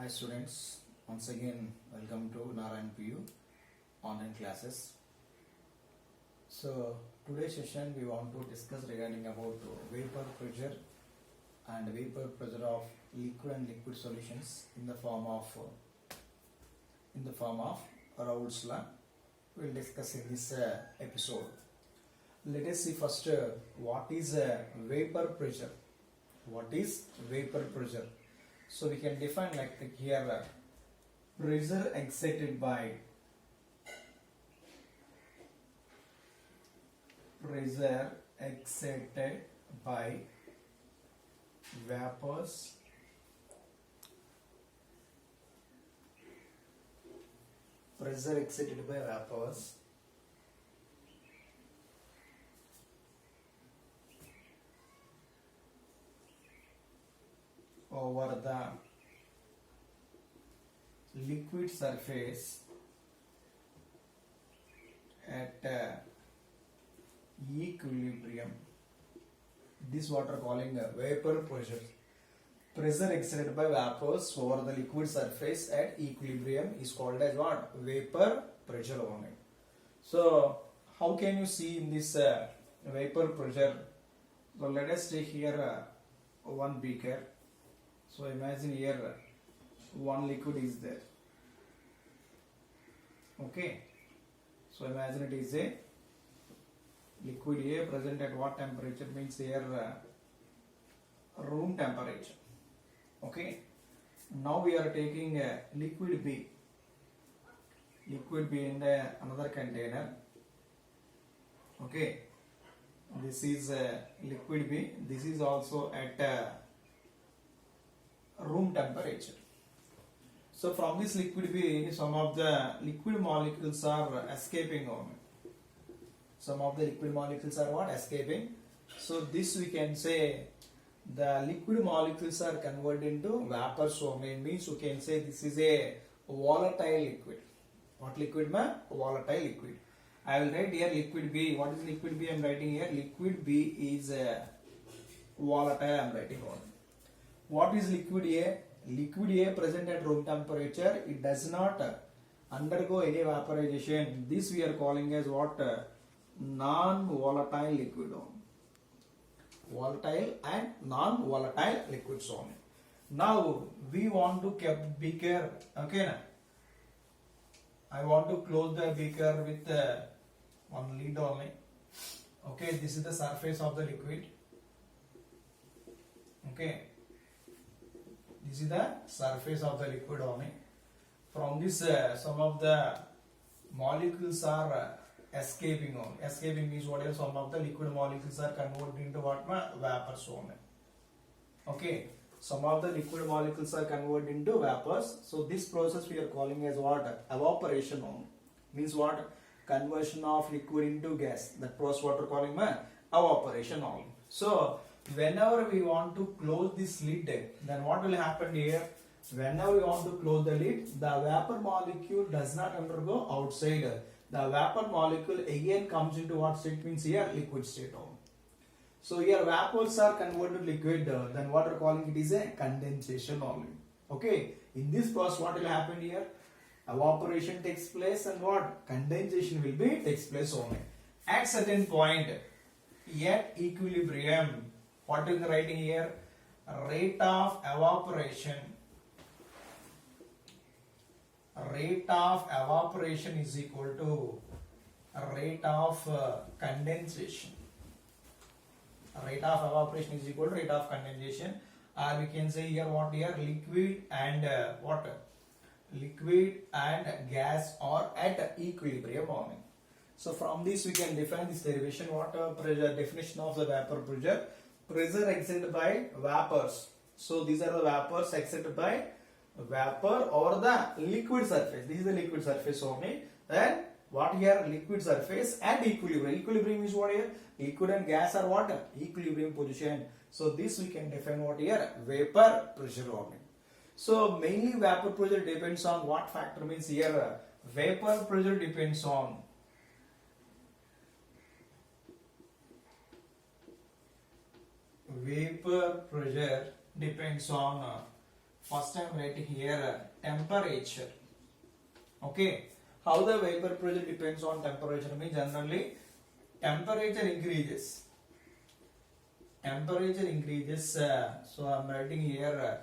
Hi students, once again welcome to Narayan PU online classes. So today's session we want to discuss regarding about vapor pressure and vapor pressure of liquid and liquid solutions in the form of Raoult's law. We'll discuss in this episode. Let us see first what is vapor pressure. What is vapor pressure? So we can define like here pressure excited by vapors over the liquid surface at equilibrium. This what are calling vapor pressure. Pressure exerted by vapors over the liquid surface at equilibrium is called as what? Vapor pressure only. So how can you see in this vapor pressure? So let us take here one beaker. So imagine here one liquid is there. Okay. So imagine it is a liquid A present at what temperature? Means here room temperature. Okay. Now we are taking liquid B. Liquid B in another container. Okay. This is liquid B. This is also at room temperature. So from this liquid B, some of the liquid molecules are escaping on it. Some of the liquid molecules are what? Escaping. So this we can say the liquid molecules are converted into vapors only. Means you can say this is a volatile liquid. What liquid ma? Volatile liquid. I will write here liquid B. What is liquid B? I am writing here liquid B is volatile. I am writing on. What is liquid A? Liquid A present at room temperature, it does not undergo any vaporization. This we are calling as what? Non-volatile liquid only. Volatile and non-volatile liquids only. Now we want to keep beaker. Okay, na? I want to close the beaker with one lid only. Okay, this is the surface of the liquid. Okay. This is the surface of the liquid only. From this, some of the molecules are escaping only. Escaping means what else? Some of the liquid molecules are converted into what? Vapors only. Okay. Some of the liquid molecules are converted into vapors. So this process we are calling as what? Evaporation only. Means what? Conversion of liquid into gas. That process what we are calling evaporation only. So whenever we want to close this lid, then what will happen here? Whenever we want to close the lid, the vapor molecule does not undergo outside. The vapor molecule again comes into what state? Means here liquid state only. So here vapors are converted to liquid, then what we are calling it is a condensation only. Okay. In this process what will happen here? Evaporation takes place and what? Condensation will be takes place only. At certain point, at equilibrium, what is the writing here? Rate of evaporation. Rate of evaporation is equal to rate of condensation. Rate of evaporation is equal to rate of condensation. Or we can say here what here? Liquid and water. Liquid and gas are at equilibrium only. So from this we can define this derivation. What pressure? Definition of the vapor pressure. Pressure exerted by vapors. So these are the vapors exerted by vapor over the liquid surface. This is the liquid surface only. Then what here? Liquid surface at equilibrium. Equilibrium is what here? Liquid and gas are what? Equilibrium position. So this we can define what here? Vapor pressure only. So mainly vapor pressure depends on what factor? Means here vapor pressure depends on vapor pressure depends on First I am writing here temperature. Okay, how the vapor pressure depends on temperature means generally temperature increases. Temperature increases, so I am writing here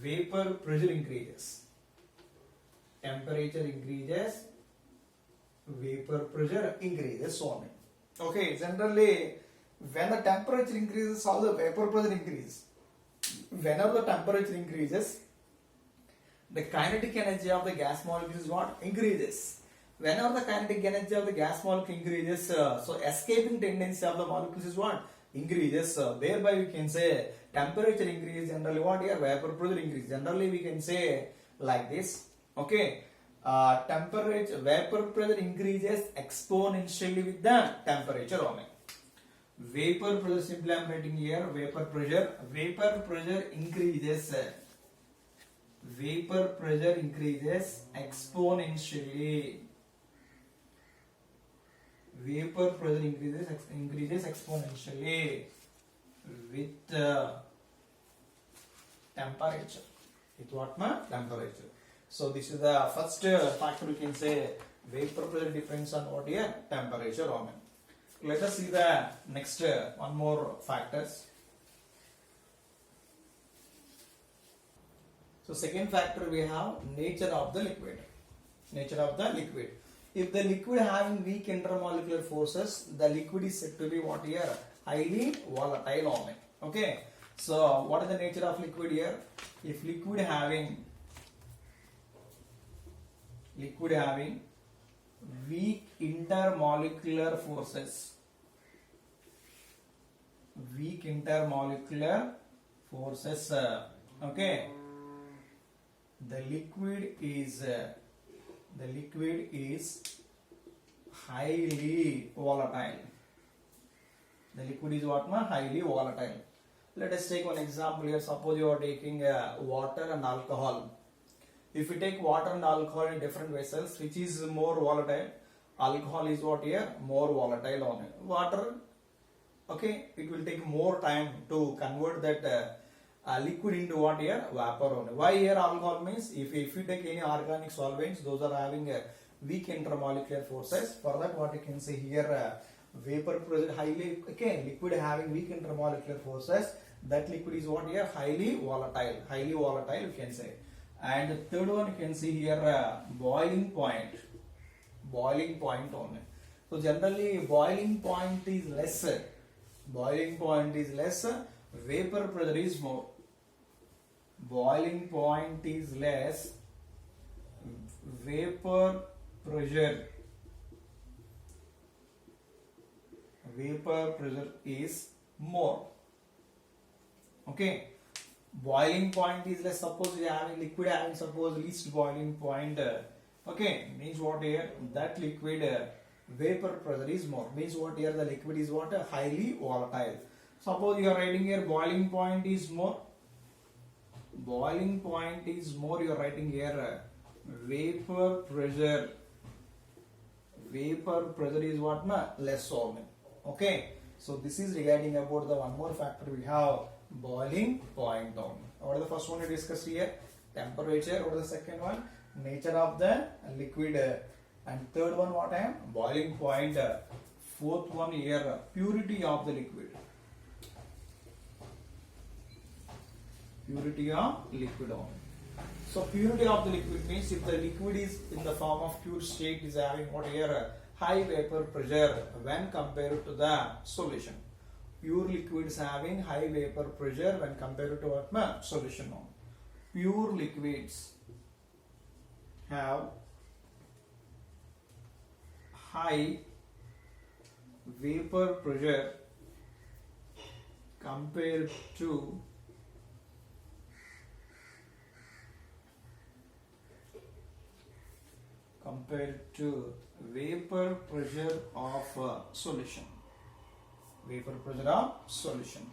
vapor pressure increases. Temperature increases, vapor pressure increases, so on. Okay, generally when the temperature increases, how the vapor pressure increases. Whenever the temperature increases, the kinetic energy of the gas molecule is what? Increases. Whenever the kinetic energy of the gas molecule increases, so escaping tendency of the molecules is what? Increases. Thereby we can say temperature increase, generally what here? Vapor pressure increase. Generally we can say like this. Okay. Temperature, vapor pressure increases exponentially with the temperature only. Vapor pressure, simply I am writing here vapor pressure increases. Vapor pressure increases exponentially. Vapor pressure increases exponentially with temperature. With what? Temperature. So this is the first factor we can say vapor pressure depends on what here? Temperature only. Let us see the next one more factors. So second factor we have nature of the liquid. Nature of the liquid. If the liquid having weak intermolecular forces, the liquid is said to be what here? Highly volatile only. Okay. So what is the nature of liquid here? If liquid having weak intermolecular forces, okay, the liquid is highly volatile. The liquid is what? Highly volatile. Let us take one example here. Suppose you are taking water and alcohol. If you take water and alcohol in different vessels, which is more volatile? Alcohol is what here? More volatile on it. Water, okay, it will take more time to convert that liquid into what here? Vapor only. Why here alcohol means if you take any organic solvents, those are having weak intermolecular forces. For that, what you can say here, vapor pressure highly, okay, liquid having weak intermolecular forces, that liquid is what here? Highly volatile you can say. And the third one you can see here boiling point only. So generally boiling point is less, vapor pressure is more. Boiling point is less, vapor pressure is more. Okay, boiling point is less. Suppose you have liquid having suppose least boiling point, okay, means what here? That liquid vapor pressure is more, means what here? The liquid is what? Highly volatile. Suppose you are writing here boiling point is more, you are writing here vapor pressure is what? Less only. Okay, so this is regarding about the one more factor we have, boiling point only. What is the first one we discussed here? Temperature. What is the second one? Nature of the liquid. And third one what I am? Boiling point. Fourth one here, purity of the liquid. Purity of liquid only. So purity of the liquid means if the liquid is in the form of pure state is having what here? High vapor pressure when compared to the solution. Pure liquids having high vapor pressure when compared to what? Solution only. Pure liquids have high vapor pressure compared to vapor pressure of solution. Vapor pressure of solution.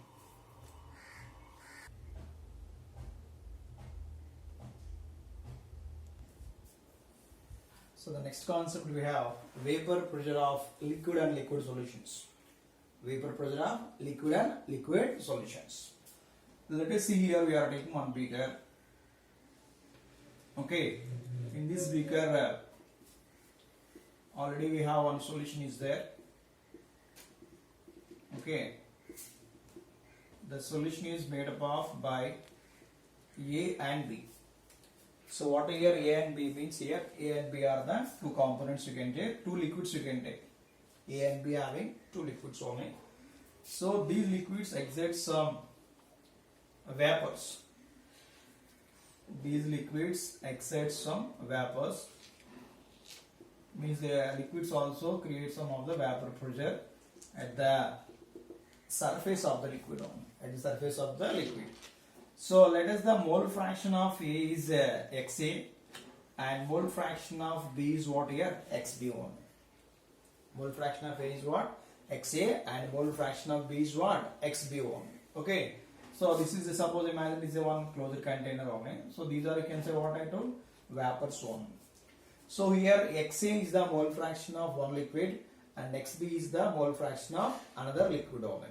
So the next concept we have vapor pressure of liquid and liquid solutions. Vapor pressure of liquid and liquid solutions. Let us see here we are taking one beaker. Okay, in this beaker already we have one solution is there. Okay, the solution is made up of by A and B. So what here A and B means, here A and B are the two components you can take, two liquids you can take. A and B having two liquids only. So these liquids exert some vapors. These liquids exert some vapors. Means the liquids also create some of the vapor pressure at the surface of the liquid only. At the surface of the liquid. So let us, the mole fraction of A is XA and mole fraction of B is what here? XB only. Mole fraction of A is what? XA and mole fraction of B is what? XB only. Okay. So this is, suppose imagine this is a one closed container only. So these are, you can say what I told? Vapors only. So here XA is the mole fraction of one liquid and XB is the mole fraction of another liquid only.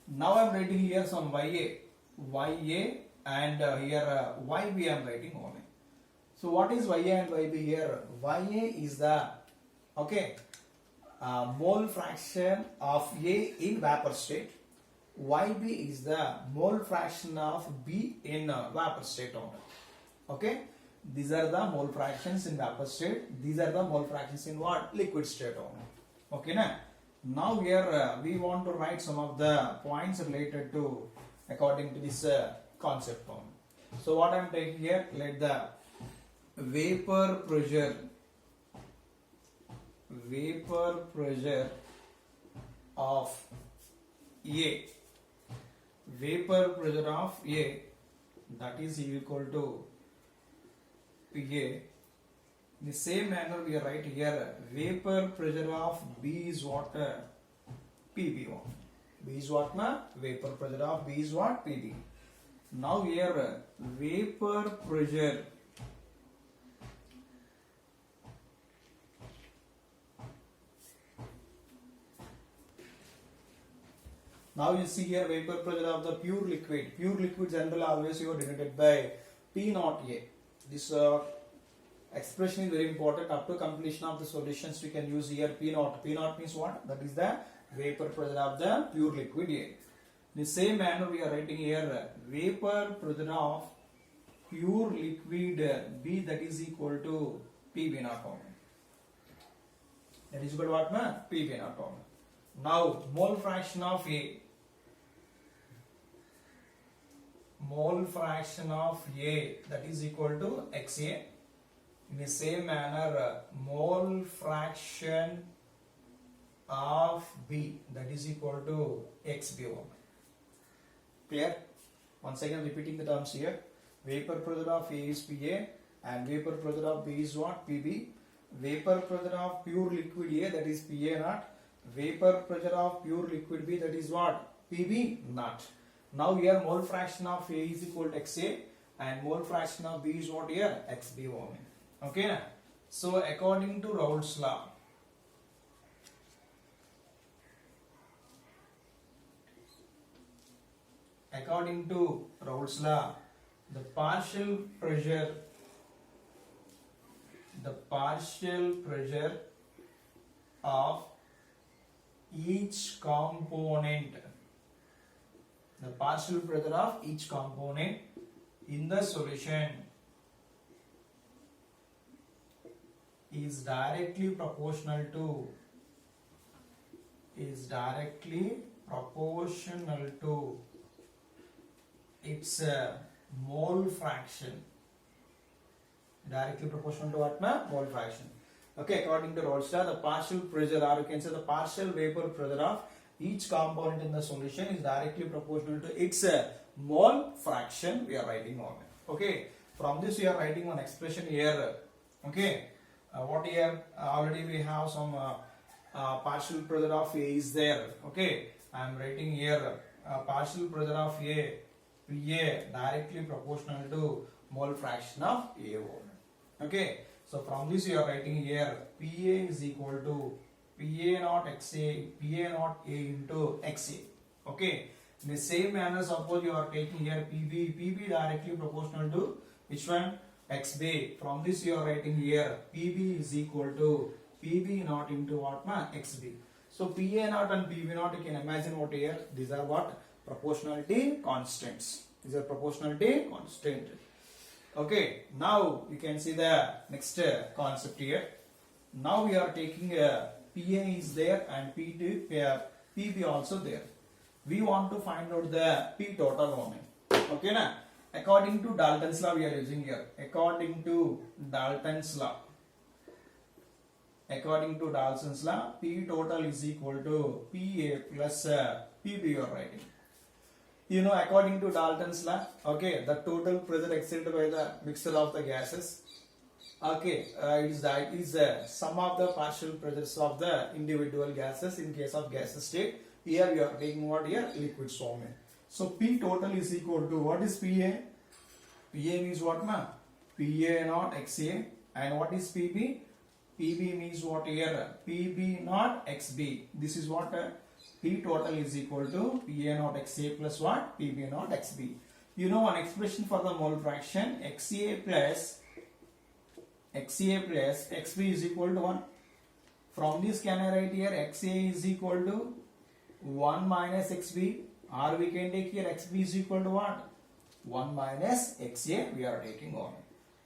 Now I am writing here some YA and here YB I am writing only. So what is YA and YB here? YA is the, okay, mole fraction of A in vapor state. YB is the mole fraction of B in vapor state only. Okay, these are the mole fractions in vapor state. These are the mole fractions in what? Liquid state only. Okay, now here we want to write some of the points related to according to this concept only. So what I am taking here, let the vapor pressure of A, vapor pressure of A, that is equal to PA. In the same manner we are writing here vapor pressure of B is what? PB. B is what? Vapor pressure of B is what? PB. Now here vapor pressure now you see here vapor pressure of the pure liquid. Pure liquid generally always you are denoted by P naught A. This expression is very important. Up to completion of the solutions we can use here P naught. P naught means what? That is the vapor pressure of the pure liquid A. In the same manner we are writing here vapor pressure of pure liquid B, that is equal to PB naught only. That is equal to what? PB naught only. Now mole fraction of A. Mole fraction of A, that is equal to XA. In the same manner mole fraction of B, that is equal to XB only. Clear? Once again repeating the terms here. Vapor pressure of A is PA and vapor pressure of B is what? PB. Vapor pressure of pure liquid A, that is PA naught. Vapor pressure of pure liquid B, that is what? PB naught. Now here mole fraction of A is equal to XA and mole fraction of B is what here? XB only. Okay. So according to Raoult's law, the partial pressure of each component, in the solution is directly proportional to its mole fraction. Directly proportional to what? Mole fraction. Okay, according to Raoult's law, the partial pressure, or you can say the partial vapor pressure of each component in the solution is directly proportional to its mole fraction. We are writing on it. Okay, from this we are writing one expression here. Okay, what here? Already we have some partial pressure of A is there. Okay, I am writing here partial pressure of A, PA, directly proportional to mole fraction of A. Okay, so from this you are writing here PA is equal to PA naught XA, PA naught A into XA. Okay, in the same manner suppose you are taking here PB directly proportional to which one? XB. From this you are writing here PB is equal to PB naught into what ma? XB. So PA naught and PB naught, you can imagine what here. These are what? Proportionality constants. These are proportionality constant. Okay, now you can see the next concept here. Now we are taking PA is there and PB also there. We want to find out the P total only. Okay, na? According to Dalton's law we are using here. According to Dalton's law, P total is equal to PA plus PB you are writing. You know, according to Dalton's law, okay, the total pressure exerted by the mixture of the gases, okay, is the sum of the partial pressures of the individual gases in case of gaseous state. Here we are taking what here? Liquid form. So P total is equal to, what is PA? PA means what ma? PA naught XA. And what is PB? PB means what here? PB naught XB. This is what P total is equal to PA naught XA plus what? PB naught XB. You know one expression for the mole fraction, XA plus XB is equal to 1. From this can I write here XA is equal to 1 minus XB, or we can take here XB is equal to what? 1 minus XA we are taking on.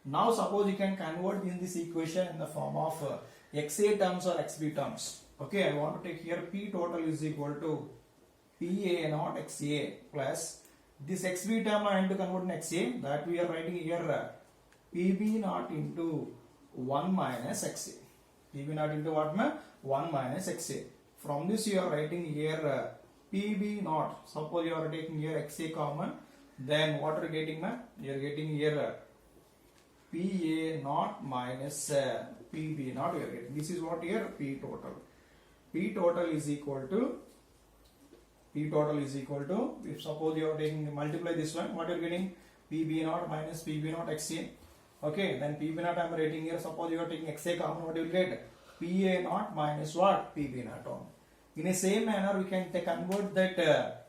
Now suppose you can convert in this equation in the form of XA terms or XB terms. Okay, I want to take here P total is equal to PA naught XA plus this XB term I am to convert in XA, that we are writing here PB naught into 1 minus XA. PB naught into what ma? 1 minus XA. From this you are writing here PB naught. Suppose you are taking here XA common, then what are you getting ma? You are getting here PA naught minus PB naught. You are getting. This is what here? P total. P total is equal to, if suppose you are taking, multiply this one, what you are getting? PB naught minus PB naught XA. Okay, then PB naught I am writing here. Suppose you are taking XA common, what you will get? PA naught minus what? PB naught on. In a same manner, we can convert that,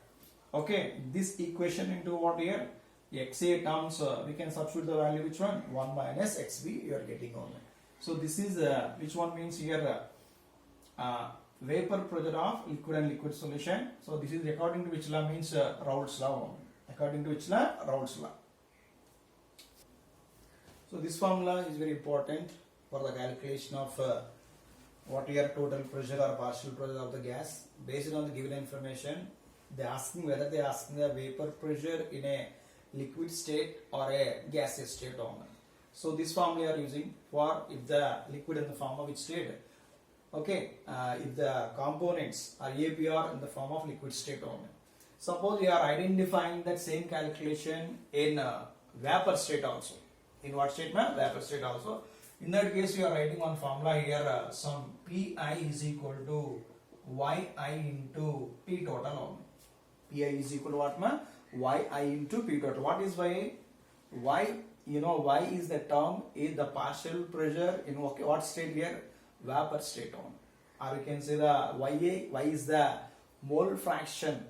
okay, this equation into what here? XA terms, we can substitute the value, which one? 1 minus XB you are getting on. So this is, which one means here, vapor pressure of liquid and liquid solution. So this is according to which law means Raoult's law. According to which law? Raoult's law. So this formula is very important for the calculation of what here total pressure or partial pressure of the gas. Based on the given information, they are asking whether they are asking the vapor pressure in a liquid state or a gaseous state only. So this formula are using for if the liquid in the form of which state. Okay, if the components are APR in the form of liquid state only. Suppose you are identifying that same calculation in vapor state also. In what state, ma'am? Vapor state also. In that case, you are writing one formula here. Some Pi is equal to Yi into P total only. Pi is equal to what, ma'am? Yi into P total. What is Y? Y, you know, Y is the term is the partial pressure in what state here? Vapor state only. Or you can say the Y is the mole fraction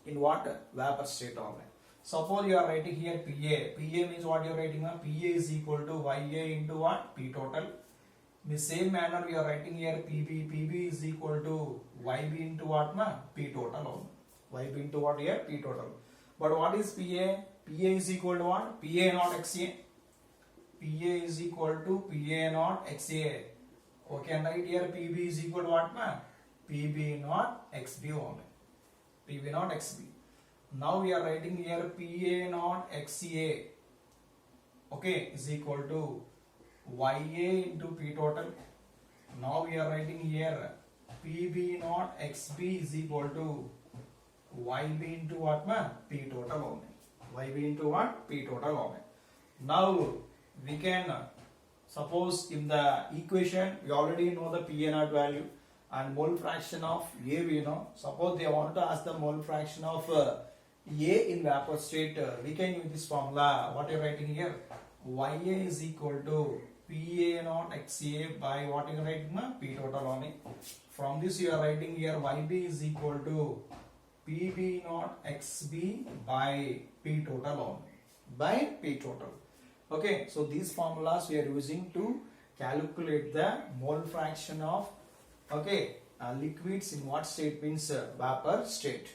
in what? Vapor state only. Suppose you are writing here PA. PA means what you are writing? PA is equal to Ya into what? P total. In the same manner we are writing here PB. PB is equal to YB into what? P total only. YB into what here? P total. But what is PA? PA is equal to what? PA naught XA. PA is equal to PA naught XA. Okay, and right here PB is equal to what? PB naught XB only. PB naught XB. Now we are writing here PA naught XA, okay, is equal to Ya into P total. Now we are writing here PB naught XB is equal to YB into what? P total only. YB into what? P total only. Now we can suppose in the equation we already know the PA naught value and mole fraction of A we know. Suppose they want to ask the mole fraction of A in vapor state, we can use this formula. What you are writing here? Ya is equal to PA naught XA by what you are writing? P total only. From this you are writing here YB is equal to PB naught XB by P total only. By P total. Okay, so these formulas we are using to calculate the mole fraction of, okay, liquids in what state means vapor state.